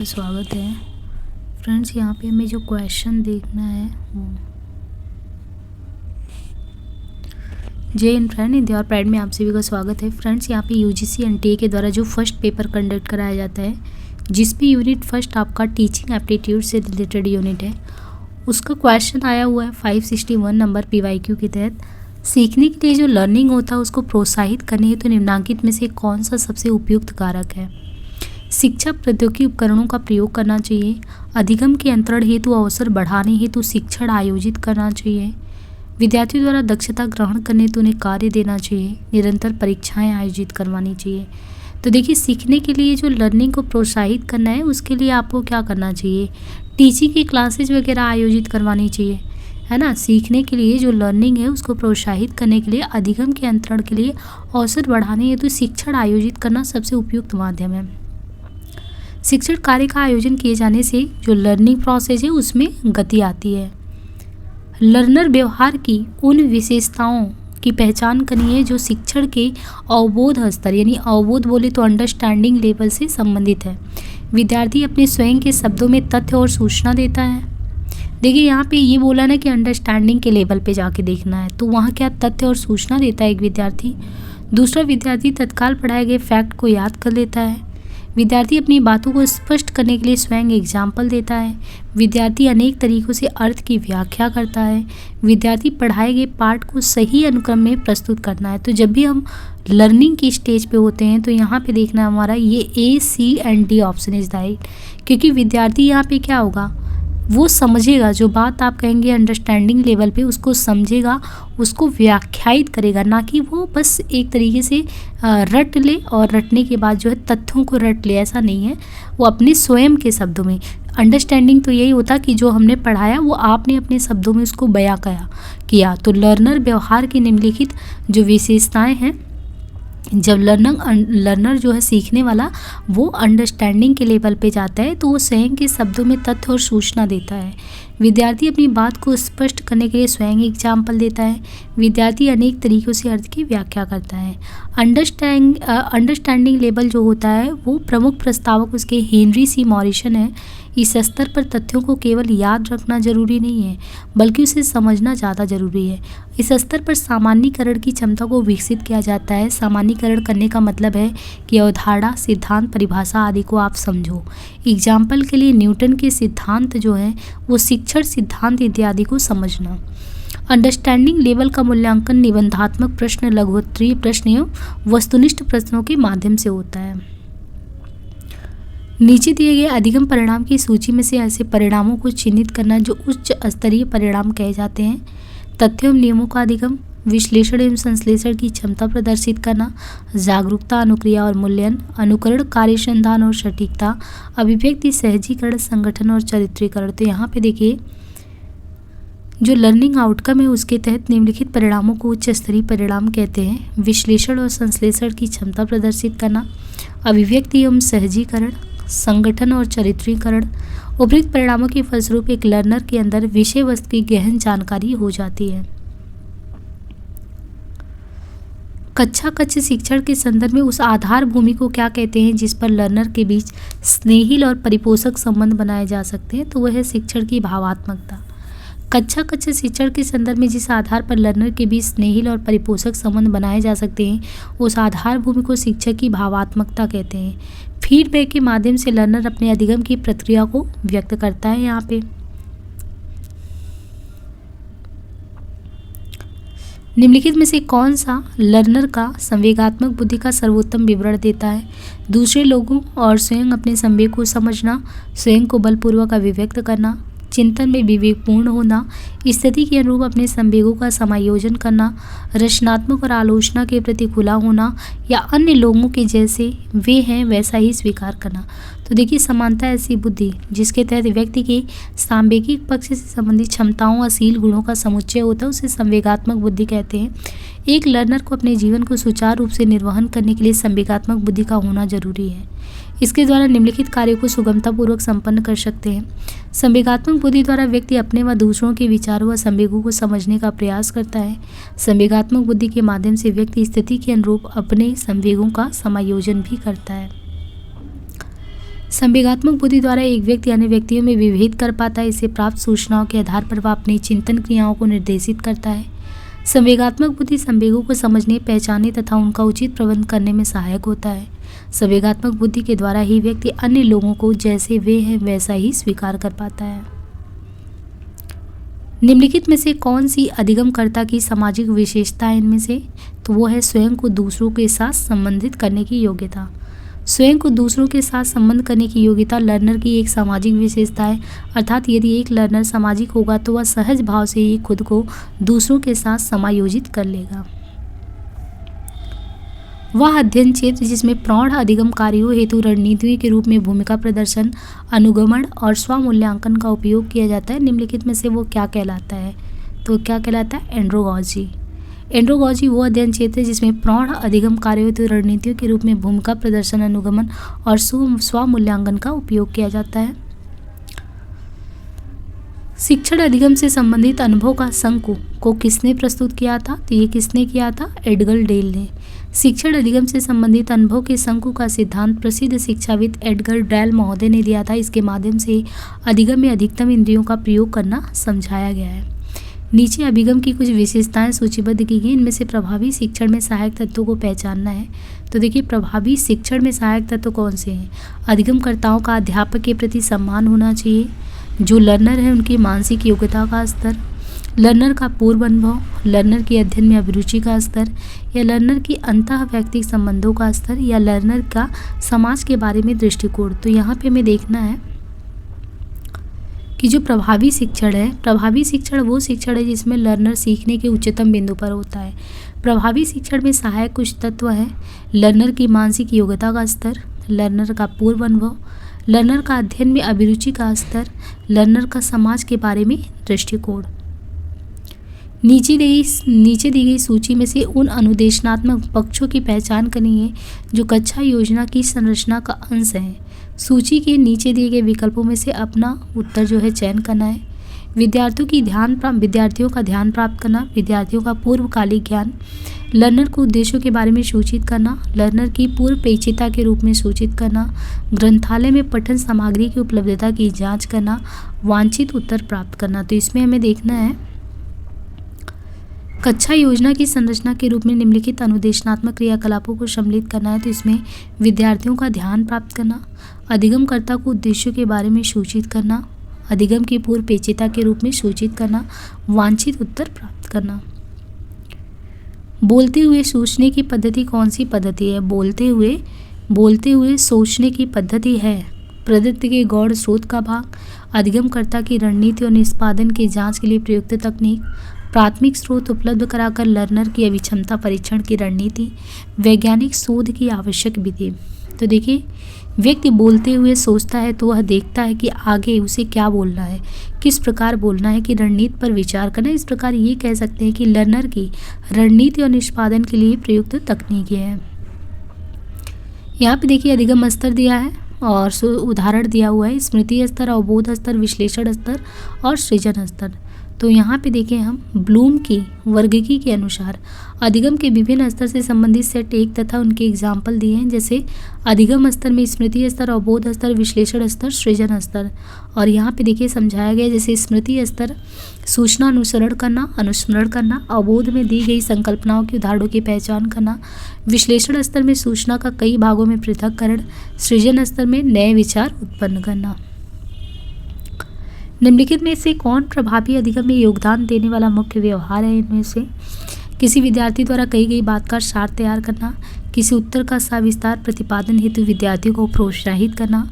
स्वागत है फ्रेंड्स। यहाँ पे हमें जो क्वेश्चन देखना है वो जय इन फ्रेंड इंडिया और प्राइड में आप सभी का स्वागत है। फ्रेंड्स यहाँ पे यूजीसी एनटीए के द्वारा जो फर्स्ट पेपर कंडक्ट कराया जाता है, जिसमें यूनिट फर्स्ट आपका टीचिंग एप्टीट्यूड से रिलेटेड यूनिट है, उसका क्वेश्चन आया हुआ है 561 नंबर पीवाईक्यू के तहत। सीखने के लिए जो लर्निंग होता है उसको प्रोत्साहित करने हेतु निम्नलिखित में से कौन सा सबसे उपयुक्त कारक है। शिक्षा प्रौद्योगिकी उपकरणों का प्रयोग करना चाहिए। अधिगम के अंतरण हेतु अवसर बढ़ाने हेतु शिक्षण आयोजित करना चाहिए। विद्यार्थियों द्वारा दक्षता ग्रहण करने हेतु उन्हें कार्य देना चाहिए। निरंतर परीक्षाएं आयोजित करवानी चाहिए। तो देखिए, सीखने के लिए जो लर्निंग को प्रोत्साहित करना है उसके लिए आपको क्या करना चाहिए, टीचिंग की क्लासेज वगैरह आयोजित करवानी चाहिए, है ना। सीखने के लिए जो लर्निंग है उसको प्रोत्साहित करने के लिए, अधिगम के अंतरण के लिए अवसर बढ़ाने हेतु शिक्षण आयोजित करना सबसे उपयुक्त माध्यम है। शिक्षण कार्य का आयोजन किए जाने से जो लर्निंग प्रोसेस है उसमें गति आती है। लर्नर व्यवहार की उन विशेषताओं की पहचान करनी है जो शिक्षण के अवबोध स्तर, यानी अवबोध बोले तो अंडरस्टैंडिंग लेवल से संबंधित है। विद्यार्थी अपने स्वयं के शब्दों में तथ्य और सूचना देता है। देखिए, यहाँ पे ये बोला ना कि अंडरस्टैंडिंग के लेवल पे जाके देखना है, तो वहाँ क्या तथ्य और सूचना देता है एक विद्यार्थी। दूसरा, विद्यार्थी तत्काल पढ़ाए गए फैक्ट को याद कर लेता है। विद्यार्थी अपनी बातों को स्पष्ट करने के लिए स्वयं एग्जाम्पल देता है। विद्यार्थी अनेक तरीकों से अर्थ की व्याख्या करता है। विद्यार्थी पढ़ाए गए पाठ को सही अनुक्रम में प्रस्तुत करना है। तो जब भी हम लर्निंग की स्टेज पे होते हैं तो यहाँ पे देखना हमारा ये A, C and D option is right, क्योंकि विद्यार्थी यहाँ पे क्या होगा, वो समझेगा, जो बात आप कहेंगे अंडरस्टैंडिंग लेवल पे उसको समझेगा, उसको व्याख्यायित करेगा, ना कि वो बस एक तरीके से रट ले और रटने के बाद जो है तथ्यों को रट ले, ऐसा नहीं है। वो अपने स्वयं के शब्दों में, अंडरस्टैंडिंग तो यही होता कि जो हमने पढ़ाया वो आपने अपने शब्दों में उसको बयां किया। तो लर्नर व्यवहार की निम्नलिखित जो विशेषताएँ हैं, जब लर्नर जो है सीखने वाला वो अंडरस्टैंडिंग के लेवल पे जाता है तो वो स्वयं के शब्दों में तथ्य और सूचना देता है। विद्यार्थी अपनी बात को स्पष्ट करने के लिए स्वयं एग्जाम्पल देता है। विद्यार्थी अनेक तरीकों से अर्थ की व्याख्या करता है। अंडरस्टैंडिंग लेवल जो होता है वो प्रमुख प्रस्तावक उसके हेनरी सी मॉरिसन है। इस स्तर पर तथ्यों को केवल याद रखना जरूरी नहीं है, बल्कि उसे समझना ज़्यादा जरूरी है। इस स्तर पर सामान्यीकरण की क्षमता को विकसित किया जाता है। सामान्यीकरण करने का मतलब है कि अवधारणा, सिद्धांत, परिभाषा आदि को आप समझो। एग्जाम्पल के लिए न्यूटन के सिद्धांत जो हैं वो शिक्षण सिद्धांत इत्यादि को समझना। अंडरस्टैंडिंग लेवल का मूल्यांकन निबंधात्मक प्रश्न, लघुत्तरीय प्रश्न एवं वस्तुनिष्ठ प्रश्नों के माध्यम से होता है। नीचे दिए गए अधिगम परिणाम की सूची में से ऐसे परिणामों को चिन्हित करना जो उच्च स्तरीय परिणाम कहे जाते हैं। तथ्यों एवं नियमों का अधिगम, विश्लेषण एवं संश्लेषण की क्षमता प्रदर्शित करना, जागरूकता, अनुक्रिया और मूल्यांकन, अनुकरण, कार्यसंधान और सटीकता, अभिव्यक्ति, सहजीकरण, संगठन और चरित्रीकरण। तो यहाँ पे देखिए, जो लर्निंग आउटकम है उसके तहत निम्नलिखित परिणामों को उच्च स्तरीय परिणाम कहते हैं। विश्लेषण और संश्लेषण की क्षमता प्रदर्शित करना, अभिव्यक्ति एवं सहजीकरण, संगठन और चरित्रीकरण। उपयुक्त परिणामों के फलस्वरूप एक लर्नर के अंदर विषय वस्तु की गहन जानकारी हो जाती है। कच्छ शिक्षण के संदर्भ में उस आधार भूमि को क्या कहते हैं जिस पर लर्नर के बीच स्नेहिल और परिपोषक संबंध बनाए जा सकते हैं, तो वह है शिक्षण की भावात्मकता। कच्छ शिक्षण के संदर्भ में जिस आधार पर लर्नर के बीच स्नेहिल और परिपोषक संबंध बनाए जा सकते हैं उस आधार भूमि को शिक्षक की भावात्मकता कहते हैं। फीडबैक के माध्यम से लर्नर अपने अधिगम की प्रक्रिया को व्यक्त करता है। यहाँ पे निम्नलिखित में से कौन सा लर्नर का संवेगात्मक बुद्धि का सर्वोत्तम विवरण देता है। दूसरे लोगों और स्वयं अपने संवेग को समझना, स्वयं को बलपूर्वक अभिव्यक्त करना, चिंतन में विवेकपूर्ण होना, स्थिति के अनुरूप अपने संवेगों का समायोजन करना, रचनात्मक और आलोचना के प्रति खुला होना, या अन्य लोगों के जैसे वे हैं वैसा ही स्वीकार करना। तो देखिए, समानता ऐसी बुद्धि जिसके तहत व्यक्ति के सांवेगिक पक्ष से संबंधित क्षमताओं, असील गुणों का समुच्चय होता है, उसे संवेगात्मक बुद्धि कहते हैं। एक लर्नर को अपने जीवन को सुचारू रूप से निर्वहन करने के लिए संवेगात्मक बुद्धि का होना जरूरी है। इसके द्वारा निम्नलिखित कार्यों को सुगमतापूर्वक संपन्न कर सकते हैं। संवेगात्मक बुद्धि द्वारा व्यक्ति अपने व दूसरों के विचारों व संवेगों को समझने का प्रयास करता है। संवेगात्मक बुद्धि के माध्यम से व्यक्ति स्थिति के अनुरूप अपने संवेगों का समायोजन भी करता है। संवेगात्मक बुद्धि द्वारा एक व्यक्ति अन्य व्यक्तियों में विभेद कर पाता है। इससे प्राप्त सूचनाओं के आधार पर वह अपनी चिंतन क्रियाओं को निर्देशित करता है। संवेगात्मक बुद्धि संवेगों को समझने, पहचानने तथा उनका उचित प्रबंधन करने में सहायक होता है। संवेगात्मक बुद्धि के द्वारा ही व्यक्ति अन्य लोगों को जैसे वे हैं वैसा ही स्वीकार कर पाता है। निम्नलिखित में से कौन सी अधिगमकर्ता की सामाजिक विशेषता है इनमें से? तो वो है स्वयं को दूसरों के साथ संबंधित करने की योग्यता। स्वयं को दूसरों के साथ संबंध करने की योग्यता लर्नर की एक सामाजिक विशेषता है। अर्थात यदि एक लर्नर सामाजिक होगा तो वह सहज भाव से ही खुद को दूसरों के साथ समायोजित कर लेगा। वह अध्ययन क्षेत्र जिसमें प्रौढ़ अधिगम कार्यों हेतु रणनीतियों के रूप में भूमिका प्रदर्शन, अनुगमन और स्वमूल्यांकन का उपयोग किया जाता है, निम्नलिखित में से वो क्या कहलाता है? तो क्या कहलाता है? एंड्रोगॉजी। एंड्रोगॉजी वो अध्ययन क्षेत्र है जिसमें प्रौढ़ अधिगम कार्यों हेतु रणनीतियों के रूप में भूमिका प्रदर्शन, अनुगमन और स्वमूल्यांकन का उपयोग किया जाता है। शिक्षण अधिगम से संबंधित अनुभव का संकु को किसने प्रस्तुत किया था? तो ये किसने किया था? एडगर डेल ने। शिक्षण अधिगम से संबंधित अनुभव के संकु का सिद्धांत प्रसिद्ध शिक्षाविद एडगर डेल महोदय ने दिया था। इसके माध्यम से अधिगम में अधिकतम इंद्रियों का प्रयोग करना समझाया गया है। नीचे अभिगम की कुछ विशेषताएं सूचीबद्ध की गई। इनमें से प्रभावी शिक्षण में सहायक तत्वों को पहचानना है। तो देखिए, प्रभावी शिक्षण में सहायक तत्व कौन से हैं? अधिगमकर्ताओं का अध्यापक के प्रति सम्मान होना चाहिए। जो लर्नर है उनकी मानसिक योग्यता का स्तर, लर्नर का पूर्व अनुभव, लर्नर की अध्ययन में अभिरुचि का स्तर, या लर्नर की अंतः व्यक्तिक संबंधों का स्तर, या लर्नर का समाज के बारे में दृष्टिकोण। तो यहाँ पे हमें देखना है कि जो प्रभावी शिक्षण है, प्रभावी शिक्षण वो शिक्षण है जिसमें लर्नर सीखने के उच्चतम बिंदु पर होता है। प्रभावी शिक्षण में सहायक कुछ तत्व हैं: लर्नर की मानसिक योग्यता का स्तर, लर्नर का पूर्व अनुभव, लर्नर का अध्ययन में अभिरुचि का स्तर, लर्नर का समाज के बारे में दृष्टिकोण। नीचे दी गई सूची में से उन अनुदेशनात्मक पक्षों की पहचान करनी है जो कक्षा योजना की संरचना का अंश हैं। सूची के नीचे दिए गए विकल्पों में से अपना उत्तर जो है चयन करना है। विद्यार्थियों का ध्यान प्राप्त करना, विद्यार्थियों का पूर्वकालिक ज्ञान, लर्नर को उद्देश्यों के बारे में सूचित करना, लर्नर की पूर्व पेचिता के रूप में सूचित करना, ग्रंथालय में पठन सामग्री की उपलब्धता की जांच करना, वांछित उत्तर प्राप्त करना। तो इसमें हमें देखना है कक्षा योजना की संरचना के रूप में निम्नलिखित अनुदेशनात्मक क्रियाकलापों को सम्मिलित करना है। तो इसमें विद्यार्थियों का ध्यान प्राप्त करना, अधिगमकर्ता को उद्देश्यों के बारे में सूचित करना, अधिगम की पूर्व पेचिता के रूप में सूचित करना, वांछित उत्तर प्राप्त करना। बोलते हुए सोचने की पद्धति कौन सी पद्धति है? बोलते हुए सोचने की पद्धति है प्रदत्त के गौड़ स्रोत का भाग, अधिगमकर्ता की रणनीति और निष्पादन की जांच के लिए प्रयुक्त तकनीक, प्राथमिक स्रोत उपलब्ध कराकर लर्नर की अभिक्षमता परीक्षण की रणनीति, वैज्ञानिक शोध की आवश्यक विधि। तो देखिए, व्यक्ति बोलते हुए सोचता है तो वह देखता है कि आगे उसे क्या बोलना है, किस प्रकार बोलना है, कि रणनीति पर विचार करना। इस प्रकार ये कह सकते हैं कि लर्नर की रणनीति और निष्पादन के लिए प्रयुक्त तकनीकें हैं। यहाँ पे देखिए अधिगम स्तर दिया है और उदाहरण दिया हुआ है: स्मृति स्तर, अवबोध स्तर, विश्लेषण स्तर और सृजन स्तर। तो यहाँ पे देखें हम ब्लूम की वर्गीकी के अनुसार अधिगम के विभिन्न स्तर से संबंधित सेट 1 तथा उनके एग्जाम्पल दिए हैं, जैसे अधिगम स्तर में स्मृति स्तर, अवबोध स्तर, विश्लेषण स्तर, सृजन स्तर। और यहाँ पे देखिए समझाया गया, जैसे स्मृति स्तर सूचना अनुसरण करना, अनुस्मरण करना, अवबोध में दी गई संकल्पनाओं के उदाहरणों की पहचान करना, विश्लेषण स्तर में सूचना का कई भागों में पृथक्करण, सृजन स्तर में नए विचार उत्पन्न करना। निम्नलिखित में से कौन प्रभावी अधिगम में योगदान देने वाला मुख्य व्यवहार है? इनमें से किसी विद्यार्थी द्वारा कही गई बात का सार तैयार करना, किसी उत्तर का सविस्तार प्रतिपादन हेतु विद्यार्थियों को प्रोत्साहित करना,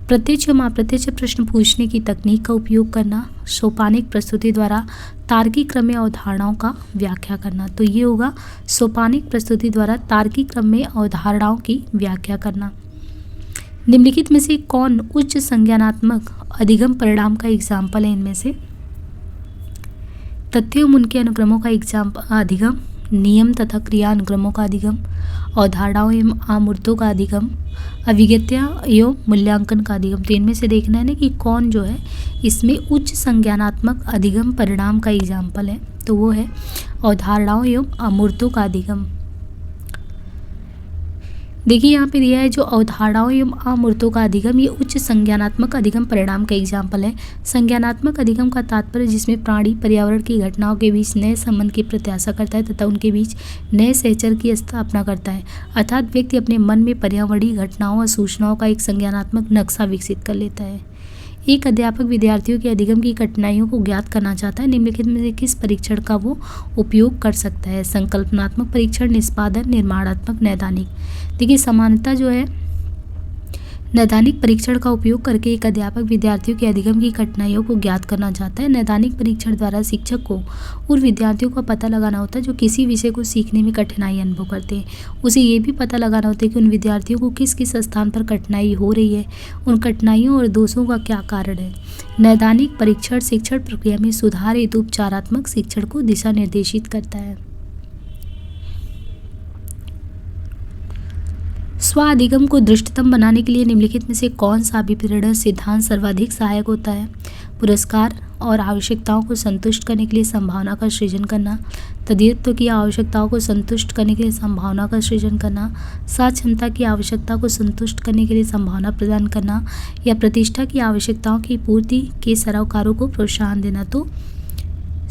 प्रत्यक्ष एवं अप्रत्यक्ष प्रश्न पूछने की तकनीक का उपयोग करना, सोपानिक प्रस्तुति द्वारा तार्किक क्रम में अवधारणाओं का व्याख्या करना। तो ये होगा सोपानिक प्रस्तुति द्वारा तार्किक क्रम में अवधारणाओं की व्याख्या करना। निम्नलिखित में से कौन उच्च संज्ञानात्मक अधिगम परिणाम का एग्जाम्पल है? इनमें से तथ्यों एवं उनके अनुक्रमों का अधिगम, नियम तथा क्रिया अनुक्रमों का अधिगम, अवधारणाओं एवं आमूर्तों का अधिगम, अभिज्ञता एवं मूल्यांकन का अधिगम। तो इनमें से देखना है ना कि कौन जो है इसमें उच्च संज्ञानात्मक अधिगम परिणाम का एग्जाम्पल है। तो वो है अवधारणाओं एवं आमूर्तों का अधिगम। देखिए यहाँ पे दिया है जो अवधारणाओं एवं अमूर्तों का अधिगम, ये उच्च संज्ञानात्मक अधिगम परिणाम का एग्जाम्पल है। संज्ञानात्मक अधिगम का तात्पर्य जिसमें प्राणी पर्यावरण की घटनाओं के बीच नए संबंध की प्रत्याशा करता है तथा उनके बीच नए सहचर की स्थापना करता है, अर्थात व्यक्ति अपने मन में पर्यावरणीय घटनाओं और सूचनाओं का एक संज्ञानात्मक नक्शा विकसित कर लेता है। एक अध्यापक विद्यार्थियों के अधिगम की कठिनाइयों को ज्ञात करना चाहता है। निम्नलिखित में से किस परीक्षण का वो उपयोग कर सकता है? संकल्पनात्मक परीक्षण, निष्पादन, निर्माणात्मक, नैदानिक। देखिए समानता जो है, नैदानिक परीक्षण का उपयोग करके एक अध्यापक विद्यार्थियों के अधिगम की कठिनाइयों को ज्ञात करना चाहता है। नैदानिक परीक्षण द्वारा शिक्षक को उन विद्यार्थियों का पता लगाना होता है जो किसी विषय को सीखने में कठिनाई अनुभव करते हैं। उसे ये भी पता लगाना होता है कि उन विद्यार्थियों को किस किस स्थान पर कठिनाई हो रही है, उन कठिनाइयों और दोषों का क्या कारण है। नैदानिक परीक्षण शिक्षण प्रक्रिया में सुधार हेतु उपचारात्मक शिक्षण को दिशा निर्देशित करता है। स्व अधिगम को दृष्टतम बनाने के लिए निम्नलिखित में से कौन सा अभिप्रेरण सिद्धांत सर्वाधिक सहायक होता है? पुरस्कार और आवश्यकताओं को संतुष्ट करने के लिए संभावना का सृजन करना, तद्धित्व की आवश्यकताओं को संतुष्ट करने के लिए संभावना का सृजन करना, साक्षमता की आवश्यकता को संतुष्ट करने के लिए संभावना प्रदान करना, या प्रतिष्ठा की आवश्यकताओं की पूर्ति के सरोकारों को प्रोत्साहन देना। तो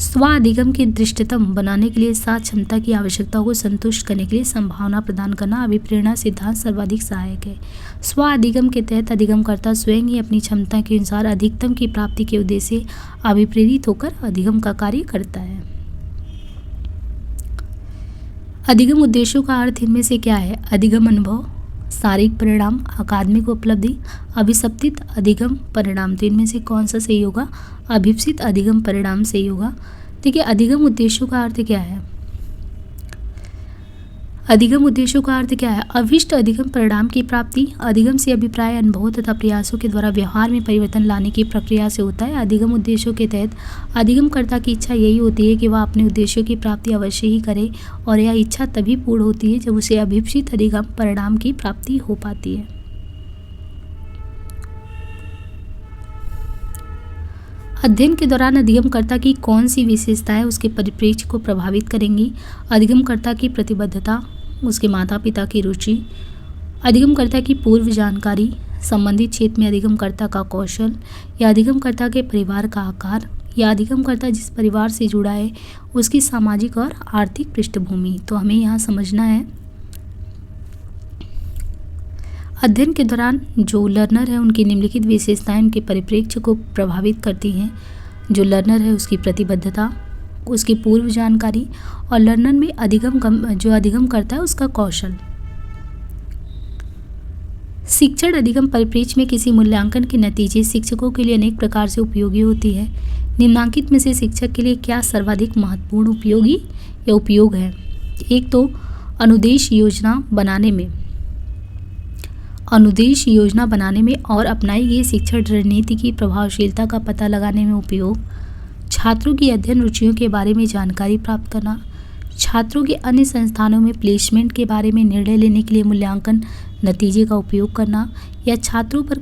स्व अधिगम के दृष्टतम बनाने के लिए सात क्षमता की आवश्यकताओं को संतुष्ट करने के लिए संभावना प्रदान करना अभिप्रेरणा सिद्धांत सर्वाधिक सहायक है। स्व अधिगम के तहत अधिगमकर्ता स्वयं ही अपनी क्षमता के अनुसार अधिकतम की प्राप्ति के उद्देश्य से अभिप्रेरित होकर अधिगम का कार्य करता है। अधिगम उद्देश्यों का अर्थ इनमें से क्या है? अधिगम अनुभव, शारीरिक परिणाम, अकादमिक उपलब्धि, अभिसप्तित अधिगम परिणाम। तो इनमें से कौन सा सही होगा? अभिप्सित अधिगम परिणाम सही होगा। देखिए अधिगम उद्देश्यों का अर्थ क्या है? अधिगम उद्देश्यों का अर्थ क्या है? अभिष्ट अधिगम परिणाम की प्राप्ति अधिगम से अभिप्राय, अनुभवों तथा प्रयासों के द्वारा व्यवहार में परिवर्तन लाने की प्रक्रिया से होता है। अधिगम उद्देश्यों के तहत अधिगमकर्ता की इच्छा यही होती है कि वह अपने उद्देश्यों की प्राप्ति अवश्य ही करे, और यह इच्छा तभी पूर्ण होती है जब उसे अभिप्सित अधिगम परिणाम की प्राप्ति हो पाती है। अध्ययन के दौरान अधिगमकर्ता की कौन सी विशेषताएं उसके परिप्रेक्ष्य को प्रभावित करेंगी? अधिगमकर्ता की प्रतिबद्धता, उसके माता पिता की रुचि, अधिगमकर्ता की पूर्व जानकारी, संबंधित क्षेत्र में अधिगमकर्ता का कौशल, या अधिगमकर्ता के परिवार का आकार, या अधिगमकर्ता जिस परिवार से जुड़ा है उसकी सामाजिक और आर्थिक पृष्ठभूमि। तो हमें यहाँ समझना है अध्ययन के दौरान जो लर्नर है उनकी निम्नलिखित विशेषताएं उनके परिप्रेक्ष्य को प्रभावित करती हैं। जो लर्नर है उसकी प्रतिबद्धता, उसकी पूर्व जानकारी, और लर्नर में जो अधिगम करता है उसका कौशल। शिक्षण अधिगम परिप्रेक्ष्य में किसी मूल्यांकन के नतीजे शिक्षकों के लिए अनेक प्रकार से उपयोगी होती है। निम्नांकित में से शिक्षक के लिए क्या सर्वाधिक महत्वपूर्ण उपयोगी या उपयोग है? एक तो अनुदेश योजना बनाने में और अपनाई गई शिक्षण रणनीति की प्रभावशीलता का पता लगाने में उपयोग, छात्रों की अध्ययन रुचियों के बारे में जानकारी प्राप्त करना, छात्रों के अन्य संस्थानों में प्लेसमेंट के बारे में निर्णय लेने के लिए मूल्यांकन नतीजे का उपयोग करना, या छात्रों पर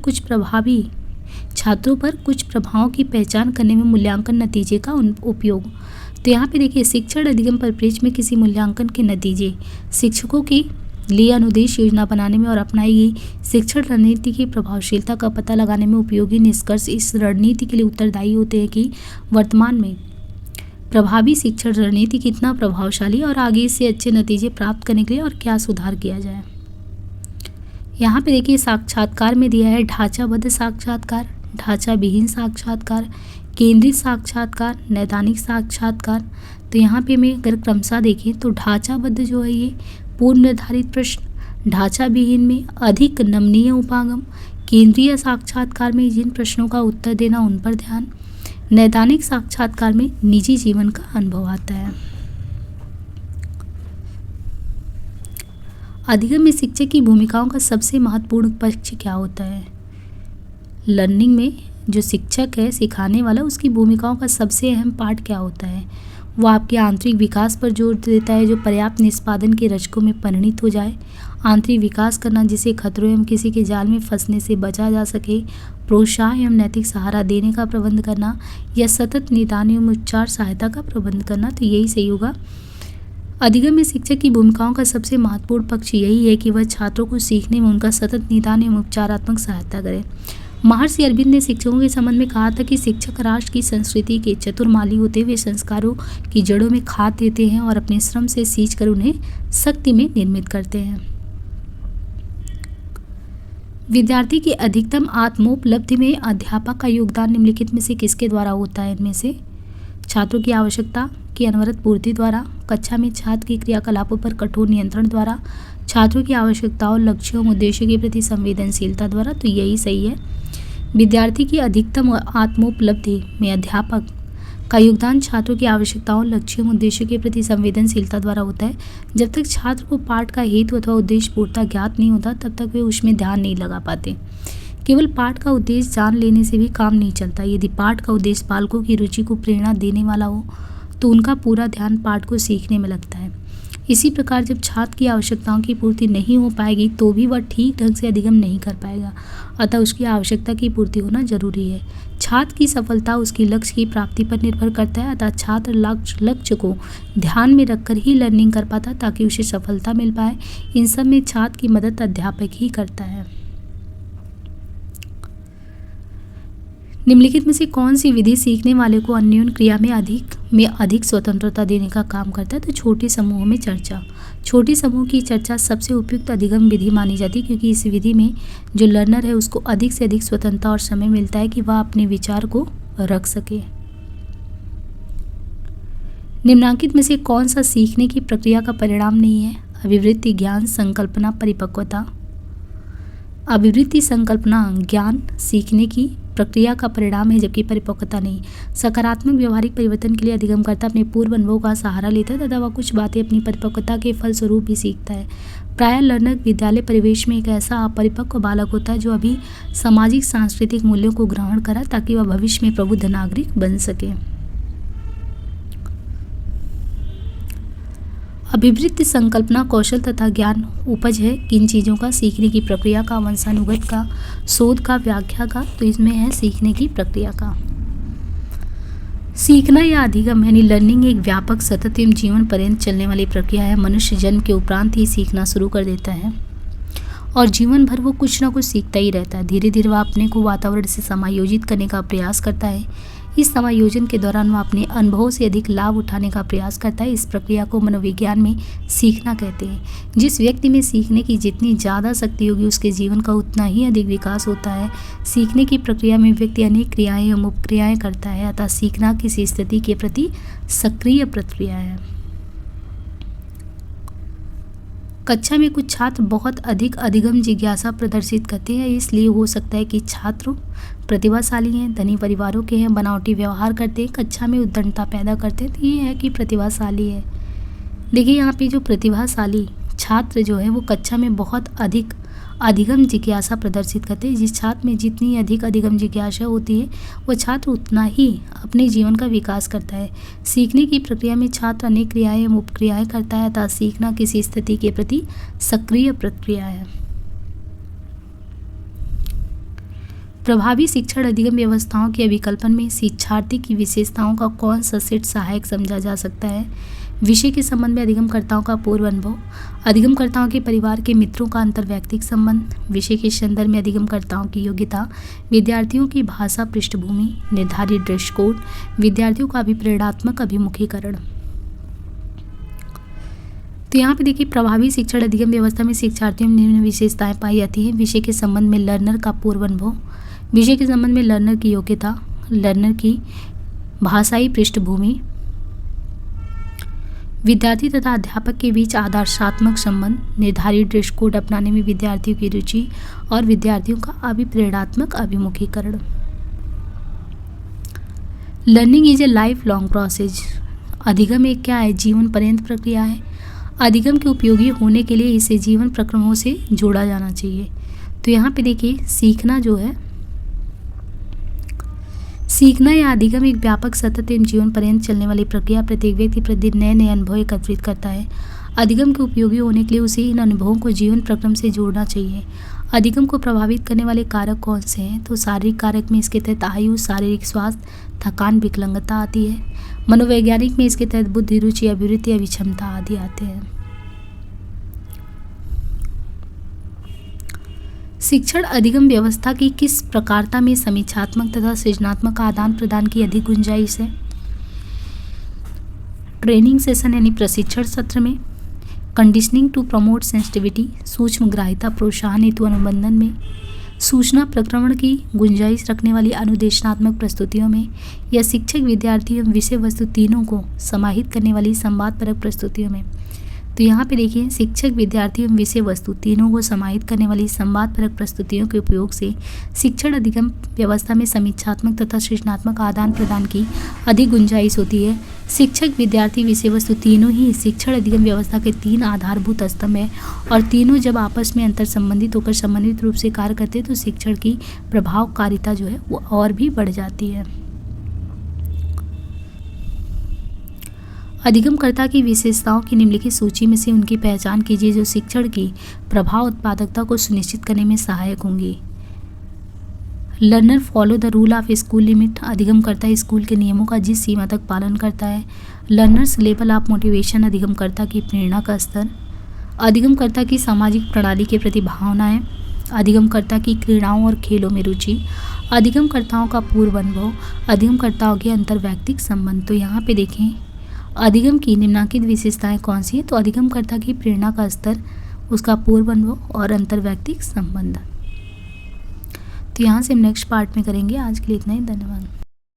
कुछ प्रभावों की पहचान करने में मूल्यांकन नतीजे का उपयोग। तो यहाँ पे देखिए शिक्षण अधिगम परिप्रेक्ष्य में किसी मूल्यांकन के नतीजे शिक्षकों के लिए अनुदेश योजना बनाने में और अपनाई गई शिक्षण रणनीति की प्रभावशीलता का पता लगाने में उपयोगी निष्कर्ष इस रणनीति के लिए उत्तरदायी होते हैं कि वर्तमान में प्रभावी शिक्षण रणनीति कितना प्रभावशाली और आगे इससे अच्छे नतीजे प्राप्त करने के लिए और क्या सुधार किया जाए। यहाँ पे देखिए साक्षात्कार में दिया है ढांचाबद्ध साक्षात्कार, ढांचा विहीन साक्षात्कार, केंद्रित साक्षात्कार, नैदानिक साक्षात्कार। तो यहाँ पे हमें अगर क्रमशः देखें तो ढांचाबद्ध जो है ये पूर्व निर्धारित प्रश्न, ढांचा विहीन में अधिक नमनीय उपागम, केंद्रीय साक्षात्कार में जिन प्रश्नों का उत्तर देना उन पर ध्यान, नैदानिक साक्षात्कार में निजी जीवन का अनुभव आता है। अधिगम में शिक्षक की भूमिकाओं का सबसे महत्वपूर्ण पक्ष क्या होता है? लर्निंग में जो शिक्षक है सिखाने वाला उसकी भूमिकाओं का सबसे अहम पार्ट क्या होता है? वो आपके आंतरिक विकास पर जोर देता है जो पर्याप्त निष्पादन के रचकों में परिणित हो जाए, आंतरिक विकास करना जिसे खतरों एवं किसी के जाल में फंसने से बचा जा सके, प्रोत्साहन एवं नैतिक सहारा देने का प्रबंध करना, या सतत निदान एवं उपचार सहायता का प्रबंध करना। तो यही सही होगा। अधिगम में शिक्षक की भूमिकाओं का सबसे महत्वपूर्ण पक्ष यही है कि वह छात्रों को सीखने में उनका सतत निदान एवं उपचारात्मक सहायता करे। महर्षि अरविंद ने शिक्षकों के संबंध में कहा था कि शिक्षक राष्ट्र की संस्कृति के चतुर्माली होते हुए संस्कारों की जड़ों में खाद देते हैं और अपने श्रम से सींचकर उन्हें शक्ति में निर्मित करते हैं। विद्यार्थी की अधिकतम आत्मोपलब्धि में अध्यापक का योगदान निम्नलिखित में से किसके द्वारा होता है? इनमें से छात्रों की आवश्यकता की अनवरत पूर्ति द्वारा, कक्षा में छात्र के क्रियाकलापों पर कठोर नियंत्रण द्वारा, छात्रों की आवश्यकताओं, लक्ष्यों और उद्देश्यों के प्रति संवेदनशीलता द्वारा। तो यही सही है। विद्यार्थी की अधिकतम आत्मोपलब्धि में अध्यापक का योगदान छात्रों की आवश्यकताओं, लक्ष्यों और उद्देश्यों के प्रति संवेदनशीलता द्वारा होता है। जब तक छात्र को पाठ का हेतु अथवा उद्देश्य पूर्णतः ज्ञात नहीं होता तब तक वे उसमें ध्यान नहीं लगा पाते। केवल पाठ का उद्देश्य जान लेने से भी काम नहीं चलता। यदि पाठ का उद्देश्य बालकों की रुचि को प्रेरणा देने वाला हो तो उनका पूरा ध्यान पाठ को सीखने में लगता है। इसी प्रकार जब छात्र की आवश्यकताओं की पूर्ति नहीं हो पाएगी तो भी वह ठीक ढंग से अधिगम नहीं कर पाएगा। अतः उसकी आवश्यकता की पूर्ति होना जरूरी है। छात्र की सफलता उसकी लक्ष्य की प्राप्ति पर निर्भर करता है। अतः छात्र लक्ष्य को ध्यान में रखकर ही लर्निंग कर पाता ताकि उसे सफलता मिल पाए। इन सब में छात्र की मदद अध्यापक ही करता है। निम्नलिखित में से कौन सी विधि सीखने वाले को अन्योन्य क्रिया में अधिक स्वतंत्रता देने का काम करता है? तो छोटे समूहों में चर्चा। छोटे समूह की चर्चा सबसे उपयुक्त अधिगम विधि मानी जाती है क्योंकि इस विधि में जो लर्नर है उसको अधिक से अधिक स्वतंत्रता और समय मिलता है कि वह अपने विचार को रख सके। निम्नांकित में से कौन सा सीखने की प्रक्रिया का परिणाम नहीं है? अभिवृत्ति, ज्ञान, संकल्पना, परिपक्वता। अभिवृत्ति, संकल्पना, ज्ञान सीखने की प्रक्रिया का परिणाम है जबकि परिपक्वता नहीं। सकारात्मक व्यवहारिक परिवर्तन के लिए अधिगमकर्ता अपने पूर्व अनुभव का सहारा लेता है तथा वह कुछ बातें अपनी परिपक्वता के फलस्वरूप भी सीखता है। प्रायः लर्नर विद्यालय परिवेश में एक ऐसा अपरिपक्व बालक होता है जो अभी सामाजिक सांस्कृतिक मूल्यों को ग्रहण करा ताकि वह भविष्य में प्रबुद्ध नागरिक बन सके। अभिवृत्ति, संकल्पना, कौशल तथा ज्ञान उपज है किन चीज़ों का? सीखने की प्रक्रिया का, वंशानुगत का, शोध का, व्याख्या का। तो इसमें है सीखने की प्रक्रिया का। सीखना या अधिगम यानी लर्निंग एक व्यापक, सतत एवं जीवन पर्यंत चलने वाली प्रक्रिया है। मनुष्य जन्म के उपरांत ही सीखना शुरू कर देता है और जीवन भर वो कुछ ना कुछ सीखता ही रहता है। धीरे धीरे वह अपने को वातावरण से समायोजित करने का प्रयास करता है। इस समायोजन के दौरान वह अपने अनुभवों से अधिक लाभ उठाने का प्रयास करता है। इस प्रक्रिया को मनोविज्ञान में सीखना कहते हैं। जिस व्यक्ति में सीखने की जितनी ज़्यादा शक्ति होगी उसके जीवन का उतना ही अधिक विकास होता है। सीखने की प्रक्रिया में व्यक्ति अनेक क्रियाएं एवं उपक्रियाएं करता है। अतः सीखना किसी स्थिति के प्रति सक्रिय प्रक्रिया है। कक्षा में कुछ छात्र बहुत अधिक अधिगम जिज्ञासा प्रदर्शित करते हैं। इसलिए हो सकता है कि छात्र प्रतिभाशाली हैं, धनी परिवारों के हैं, बनावटी व्यवहार करते हैं, कक्षा में उद्दंडता पैदा करते हैं। तो ये है कि प्रतिभाशाली है। देखिए यहाँ पे जो प्रतिभाशाली छात्र जो है वो कक्षा में बहुत अधिक अधिगम जिज्ञासा प्रदर्शित करते हैं। जिस छात्र में जितनी अधिक अधिगम जिज्ञासा होती है वह छात्र उतना ही अपने जीवन का विकास करता है। सीखने की प्रक्रिया में छात्र अनेक क्रियाएं एवं उपक्रियाएं करता है। अतः सीखना किसी स्थिति के प्रति सक्रिय प्रक्रिया है। प्रभावी शिक्षण अधिगम व्यवस्थाओं के अभिकल्पन में शिक्षार्थी की विशेषताओं का कौन सा सेट सहायक समझा जा सकता है? विषय के संबंध में अधिगमकर्ताओं का पूर्व अनुभव, अधिगमकर्ताओं के परिवार के मित्रों का अंतर्वैयक्तिक संबंध, विषय के संदर्भ में अधिगमकर्ताओं की योग्यता, विद्यार्थियों की भाषा पृष्ठभूमि, निर्धारित ड्रेस कोड, विद्यार्थियों का अभिप्रेरणात्मक अभिमुखीकरण। तो यहाँ पे देखिए प्रभावी शिक्षण अधिगम व्यवस्था में शिक्षार्थियों में निम्न विशेषताएं पाई जाती हैं। विषय के संबंध में लर्नर का पूर्व अनुभव, विषय के संबंध में लर्नर की योग्यता, लर्नर की भाषाई पृष्ठभूमि, विद्यार्थी तथा अध्यापक के बीच आदर्शात्मक संबंध, निर्धारित ड्रेस कोड अपनाने में विद्यार्थियों की रुचि और विद्यार्थियों का अभिप्रेरणात्मक अभिमुखीकरण। Learning is a life long process. अधिगम एक क्या है? जीवन पर्यंत प्रक्रिया है। अधिगम के उपयोगी होने के लिए इसे जीवन प्रक्रमों से जोड़ा जाना चाहिए। तो यहाँ पे देखिए सीखना जो है, सीखना या अधिगम एक व्यापक, सतत एवं जीवन पर्यंत चलने वाली प्रक्रिया। प्रत्येक व्यक्ति प्रतिदिन नए नए अनुभव एकत्रित करता है। अधिगम के उपयोगी होने के लिए उसे इन अनुभवों को जीवन प्रक्रम से जोड़ना चाहिए। अधिगम को प्रभावित करने वाले कारक कौन से हैं? तो शारीरिक कारक में इसके तहत आयु, शारीरिक स्वास्थ्य, थकान, विकलांगता आती है। मनोवैज्ञानिक में इसके तहत बुद्धि, रुचि, अभिवृत्ति, अभिक्षमता आदि आते हैं। शिक्षण अधिगम व्यवस्था की किस प्रकारता में समीक्षात्मक तथा सृजनात्मक आदान प्रदान की अधिक गुंजाइश है? ट्रेनिंग सेशन यानी प्रशिक्षण सत्र में, कंडीशनिंग टू प्रमोट सेंसिटिविटी, सूक्ष्म ग्राह्यता प्रोत्साहन हेतु अनुबंधन में, सूचना प्रक्रमण की गुंजाइश रखने वाली अनुदेशनात्मक प्रस्तुतियों में, या शिक्षक, विद्यार्थी एवं विषय वस्तु तीनों को समाहित करने वाली संवादपरक प्रस्तुतियों में। तो यहाँ पे देखिए, शिक्षक, विद्यार्थी एवं विषय वस्तु तीनों को समाहित करने वाली संवादपरक प्रस्तुतियों के उपयोग से शिक्षण अधिगम व्यवस्था में समीक्षात्मक तथा सृजनात्मक आदान प्रदान की अधिक गुंजाइश होती है। शिक्षक, विद्यार्थी, विषय वस्तु तीनों ही शिक्षण अधिगम व्यवस्था के 3 आधारभूत स्तंभ हैं और तीनों जब आपस में अंतर संबंधित होकर समन्वित रूप से कार्य करते हैं तो शिक्षण की प्रभावकारिता जो है वो और भी बढ़ जाती है। अधिगमकर्ता की विशेषताओं की निम्नलिखित सूची में से उनकी पहचान कीजिए जो शिक्षण की प्रभाव उत्पादकता को सुनिश्चित करने में सहायक होंगी। Learner follow the rule of school limit, अधिगमकर्ता स्कूल के नियमों का जिस सीमा तक पालन करता है। लर्नर्स लेवल ऑफ मोटिवेशन, अधिगमकर्ता की प्रेरणा का स्तर। अधिगमकर्ता की सामाजिक प्रणाली के प्रति भावनाएं। अधिगमकर्ता की क्रीड़ाओं और खेलों में रुचि। अधिगमकर्ताओं का पूर्व अनुभव। अधिगमकर्ताओं के अंतर्वैयक्तिक संबंध। तो यहाँ पे देखें, अधिगम की निम्नलिखित विशेषताएं कौन सी हैं? तो अधिगमकर्ता की प्रेरणा का स्तर, उसका पूर्व अनुभव और अंतर्वैयक्तिक संबंध। तो यहाँ से हम नेक्स्ट पार्ट में करेंगे। आज के लिए इतना ही, धन्यवाद।